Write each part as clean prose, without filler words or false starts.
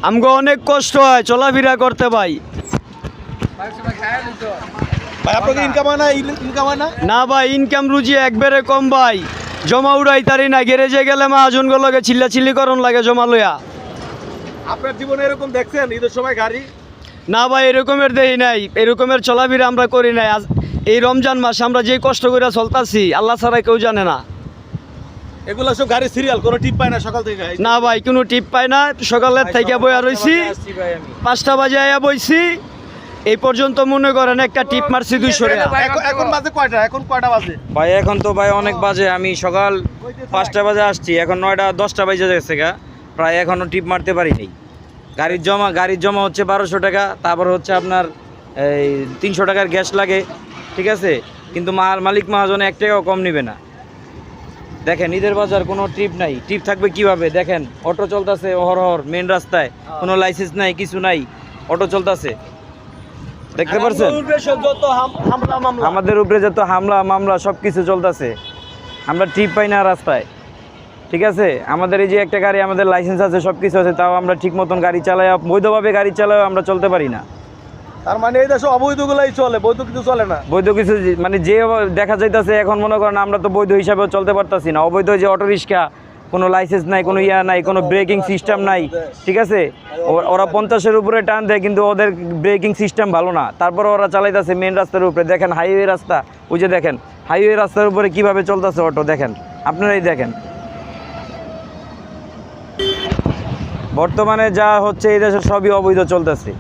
আমগো অনেক কষ্ট হয় চলাফেরা করতে ভাই। ভাই আপনাদের ইনকাম হয় না? না ভাই ইনকাম রুজি একবারে কম ভাই, জমা উড়াই তারি না, গ্যারেজে গেলে মাহাজন গুলোকে চিল্লাচিল্লি করন লাগে জমা লইয়া। আপনার জীবনে এরকম দেখছেন ঈদের সময় গাড়ি? না ভাই এরকমের দেই নাই, এরকমের চলাফেরা আমরা করি নাই। আজ এই রমজান মাস আমরা যে কষ্ট করে চলতাছি আল্লাহ ছাড়া কেউ জানে না। এগুলো সব গাড়ি সিরিয়াল, কোনো টিপ পায় না সকাল থেকে? না ভাই কোনো টিপ পাই না, সকালের থেকে বইয়া রইছি, 5টা বাজে আয়া বইছি, এই পর্যন্ত মনে করেন একটা টিপ মারছি 200 টাকা। এখন বাজে কয়টা? এখন কয়টা বাজে ভাই? এখন তো ভাই অনেক বাজে, আমি সকাল 5টা বাজে আসছি, এখন 9টা 10টা বাজে গেছে গা, প্রায় এখনও টিপ মারতে পারিনি। গাড়ির জমা হচ্ছে 1200 টাকা, তারপর হচ্ছে আপনার এই 300 টাকার গ্যাস লাগে, ঠিক আছে, কিন্তু মালিক মহাজনে 1 টাকাও কম নেবে না। দেখেন ঈদের বাজার কোনো ট্রিপ নাই, ট্রিপ থাকবে কিভাবে? দেখেন অটো চলতেছে অহরহর মেন রাস্তায়, কোনো লাইসেন্স নাই, কিছু নাই, অটো চলতেছে, দেখতে পাচ্ছেন? আমাদের উপরে যত হামলা মামলা সব কিছু চলতেছে, আমরা ট্রিপ পাই না রাস্তায়, ঠিক আছে? আমাদের এই যে একটা গাড়ি, আমাদের লাইসেন্স আছে, সব কিছু আছে, তাও আমরা ঠিক মতন গাড়ি চালাই, বৈধভাবে গাড়ি চালাও আমরা চলতে পারি না। তার মানে এই দেশে অবৈধগুলাই চলে, বৈধ কিছু চলে না? বৈধ কিছু মানে যে দেখা যাইতেছে এখন, মনে করেন আমরা তো বৈধ হিসাবে চলতে পারতাছি না, অবৈধ যে অটো রিক্সা, কোনো লাইসেন্স নাই, কোনো ইয়া নাই, কোনো ব্রেকিং সিস্টেম নাই, ঠিক আছে? ওরা 50-এর উপরে টান দেয়, কিন্তু ওদের ব্রেকিং সিস্টেম ভালো না, তারপর ওরা চালাইতেছে মেন রাস্তার উপরে। দেখেন হাইওয়ে রাস্তা, ওই যে দেখেন হাইওয়ে রাস্তার উপরে কিভাবে চলতেছে অটো, দেখেন আপনারাই দেখেন। বর্তমানে যা হচ্ছে এই দেশে সবই অবৈধ চলতেছে,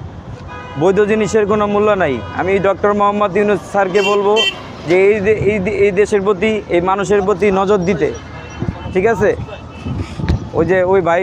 বৈধ জিনিসের কোনো মূল্য নাই। আমি ডক্টর মোহাম্মদ ইউনূস স্যারকে বলবো যে এই দেশের প্রতি, এই মানুষের প্রতি নজর দিতে, ঠিক আছে? ওই যে ওই ভাই